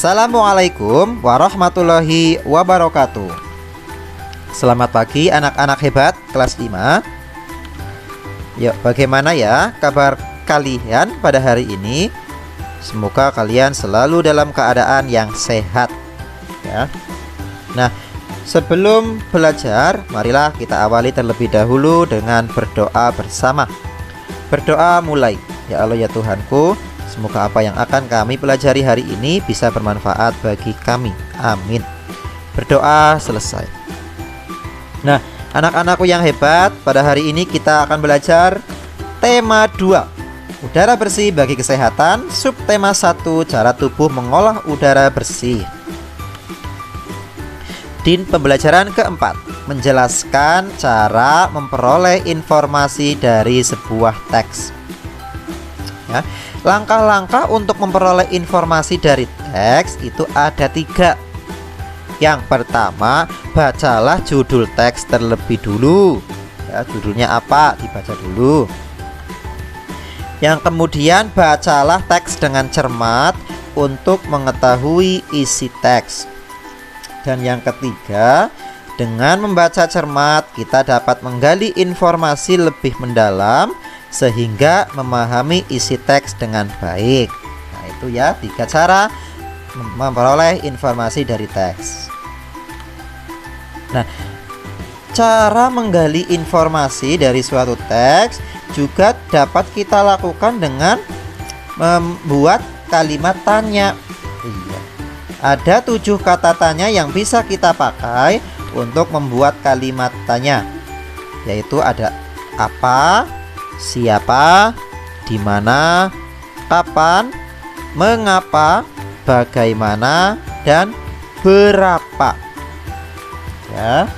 Assalamualaikum warahmatullahi wabarakatuh. Selamat pagi anak-anak hebat kelas 5. Yuk, bagaimana ya kabar kalian pada hari ini? Semoga kalian selalu dalam keadaan yang sehat ya. Nah, sebelum belajar, marilah kita awali terlebih dahulu dengan berdoa bersama. Berdoa mulai. Ya Allah ya Tuhanku, semoga apa yang akan kami pelajari hari ini bisa bermanfaat bagi kami. Amin. Berdoa selesai. Nah, anak-anakku yang hebat, pada hari ini kita akan belajar tema 2, udara bersih bagi kesehatan. Subtema 1, cara tubuh mengolah udara bersih. Di pembelajaran keempat, menjelaskan cara memperoleh informasi dari sebuah teks ya. Langkah-langkah untuk memperoleh informasi dari teks itu ada 3. Yang pertama, bacalah judul teks terlebih dulu ya, judulnya apa, dibaca dulu. Yang kemudian, bacalah teks dengan cermat untuk mengetahui isi teks. Dan yang ketiga, dengan membaca cermat kita dapat menggali informasi lebih mendalam sehingga memahami isi teks dengan baik. Nah, itu ya 3 cara memperoleh informasi dari teks. Nah, cara menggali informasi dari suatu teks juga dapat kita lakukan dengan membuat kalimat tanya. Iya. Ada 7 kata tanya yang bisa kita pakai untuk membuat kalimat tanya, yaitu ada apa, siapa, di mana, kapan, mengapa, bagaimana, dan berapa. Ya,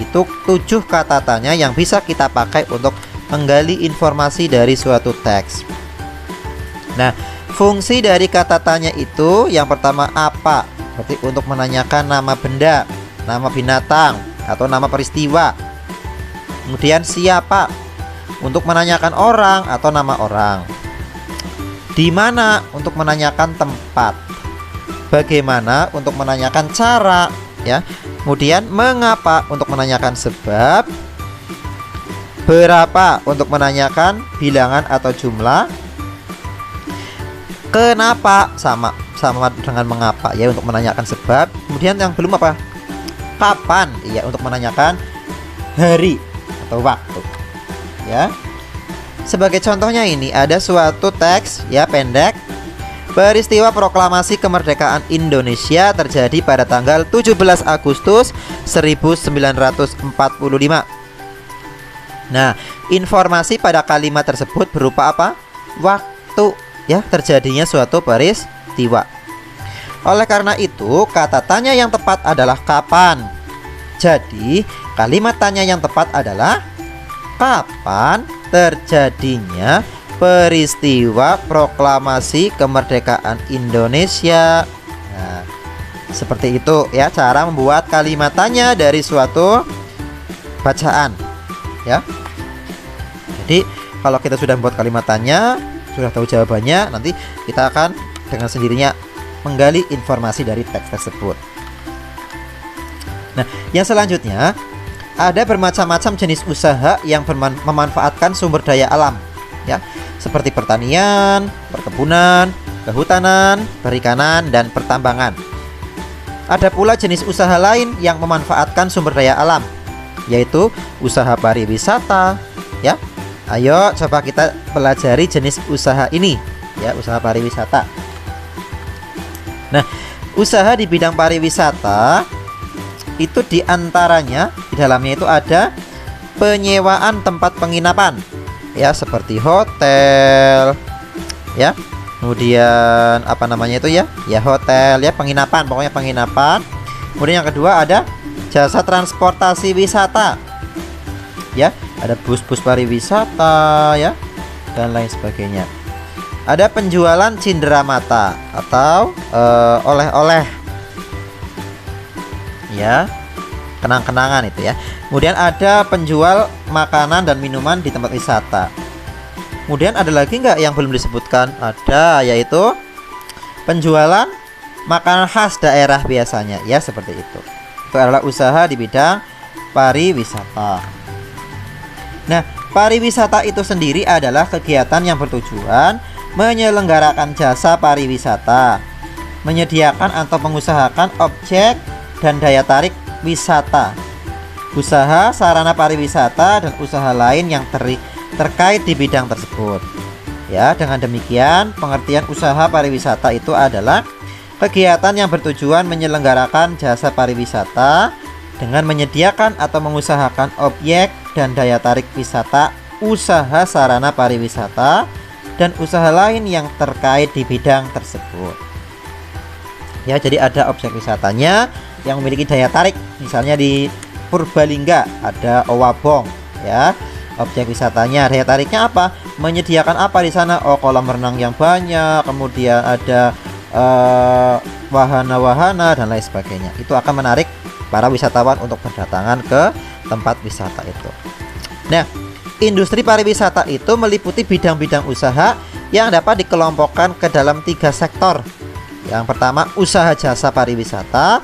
itu 7 kata tanya yang bisa kita pakai untuk menggali informasi dari suatu teks. Nah, fungsi dari kata tanya itu yang pertama apa, berarti untuk menanyakan nama benda, nama binatang, atau nama peristiwa. Kemudian siapa, untuk menanyakan orang atau nama orang. Di mana, untuk menanyakan tempat. Bagaimana, untuk menanyakan cara ya. Kemudian mengapa, untuk menanyakan sebab. Berapa, untuk menanyakan bilangan atau jumlah. Kenapa, sama dengan mengapa ya, untuk menanyakan sebab. Kemudian yang belum apa? Kapan, iya, untuk menanyakan hari atau waktu ya. Sebagai contohnya ini ada suatu teks ya pendek. Peristiwa proklamasi kemerdekaan Indonesia terjadi pada tanggal 17 Agustus 1945. Nah, informasi pada kalimat tersebut berupa apa? Waktu ya terjadinya suatu peristiwa. Oleh karena itu, kata tanya yang tepat adalah kapan. Jadi, kalimat tanya yang tepat adalah kapan terjadinya peristiwa proklamasi kemerdekaan Indonesia. Nah, seperti itu ya cara membuat kalimat tanya dari suatu bacaan ya. Jadi, kalau kita sudah membuat kalimat tanya, sudah tahu jawabannya, nanti kita akan dengan sendirinya menggali informasi dari teks tersebut. Nah, yang selanjutnya ada bermacam-macam jenis usaha yang memanfaatkan sumber daya alam ya, seperti pertanian, perkebunan, kehutanan, perikanan, dan pertambangan. Ada pula jenis usaha lain yang memanfaatkan sumber daya alam, yaitu usaha pariwisata ya. Ayo coba kita pelajari jenis usaha ini ya, usaha pariwisata. Nah, usaha di bidang pariwisata itu diantaranya di dalamnya itu ada penyewaan tempat penginapan ya, seperti hotel ya. Kemudian apa namanya itu ya, ya hotel ya, penginapan, pokoknya penginapan. Kemudian yang kedua ada jasa transportasi wisata ya, ada bus-bus pariwisata ya, dan lain sebagainya. Ada penjualan cenderamata atau oleh-oleh ya, kenang-kenangan itu ya. Kemudian ada penjual makanan dan minuman di tempat wisata. Kemudian ada lagi nggak yang belum disebutkan? Ada, yaitu penjualan makanan khas daerah biasanya, ya seperti itu. Itu adalah usaha di bidang pariwisata. Nah, pariwisata itu sendiri adalah kegiatan yang bertujuan menyelenggarakan jasa pariwisata, menyediakan atau mengusahakan objek dan daya tarik wisata, usaha sarana pariwisata dan usaha lain yang terkait di bidang tersebut. Ya, dengan demikian pengertian usaha pariwisata itu adalah kegiatan yang bertujuan menyelenggarakan jasa pariwisata dengan menyediakan atau mengusahakan objek dan daya tarik wisata, usaha sarana pariwisata dan usaha lain yang terkait di bidang tersebut. Ya, jadi ada objek wisatanya yang memiliki daya tarik. Misalnya di Purbalingga ada Owabong, ya. Objek wisatanya daya tariknya apa? Menyediakan apa di sana? Oh, kolam renang yang banyak, kemudian ada wahana-wahana dan lain sebagainya. Itu akan menarik para wisatawan untuk berdatangan ke tempat wisata itu. Nah, industri pariwisata itu meliputi bidang-bidang usaha yang dapat dikelompokkan ke dalam 3 sektor. Yang pertama, usaha jasa pariwisata.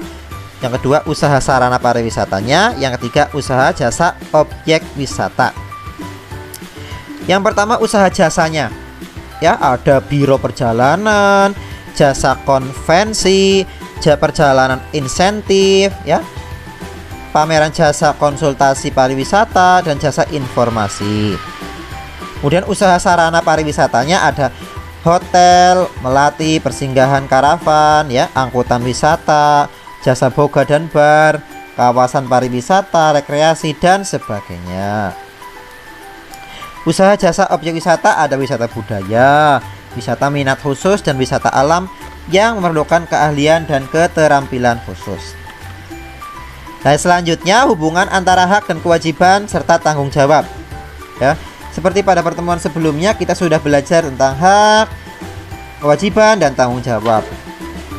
Yang kedua, usaha sarana pariwisatanya. Yang ketiga, usaha jasa objek wisata. Yang pertama, usaha jasanya. Ya, ada biro perjalanan, jasa konvensi, jasa perjalanan insentif, ya, pameran jasa konsultasi pariwisata dan jasa informasi. Kemudian usaha sarana pariwisatanya ada hotel, melati, persinggahan karavan, ya, angkutan wisata, jasa boga dan bar, kawasan pariwisata, rekreasi dan sebagainya. Usaha jasa objek wisata ada wisata budaya, wisata minat khusus dan wisata alam yang memerlukan keahlian dan keterampilan khusus. Nah, selanjutnya hubungan antara hak dan kewajiban serta tanggung jawab. Ya, seperti pada pertemuan sebelumnya kita sudah belajar tentang hak, kewajiban dan tanggung jawab.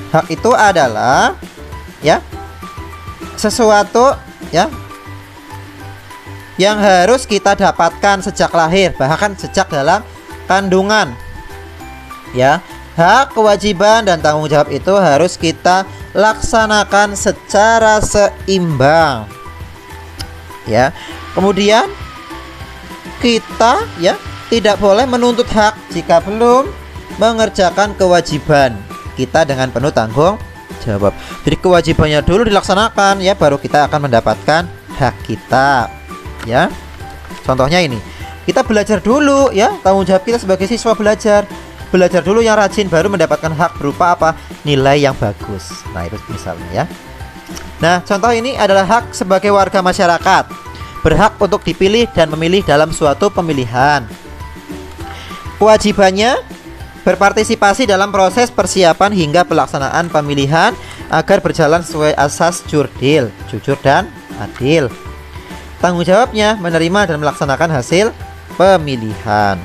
Hak itu adalah, ya, sesuatu, ya, yang harus kita dapatkan sejak lahir, bahkan sejak dalam kandungan. Ya, hak, kewajiban dan tanggung jawab itu harus kita laksanakan secara seimbang. Ya. Kemudian kita, ya, tidak boleh menuntut hak jika belum mengerjakan kewajiban kita dengan penuh tanggung jawab. Jadi kewajibannya dulu dilaksanakan, ya, baru kita akan mendapatkan hak kita. Ya. Contohnya ini. Kita belajar dulu, ya, tanggung jawab kita sebagai siswa belajar. Belajar dulu yang rajin baru mendapatkan hak berupa apa? Nilai yang bagus. Nah, itu misalnya, ya. Nah, contoh ini adalah hak sebagai warga masyarakat. Berhak untuk dipilih dan memilih dalam suatu pemilihan. Kewajibannya berpartisipasi dalam proses persiapan hingga pelaksanaan pemilihan agar berjalan sesuai asas jurdil, jujur dan adil. Tanggung jawabnya menerima dan melaksanakan hasil pemilihan.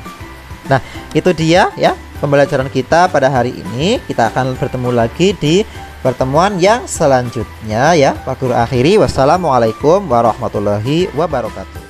Nah, itu dia, ya, pembelajaran kita pada hari ini. Kita akan bertemu lagi di pertemuan yang selanjutnya, ya. Wa akhiri wassalamualaikum warahmatullahi wabarakatuh.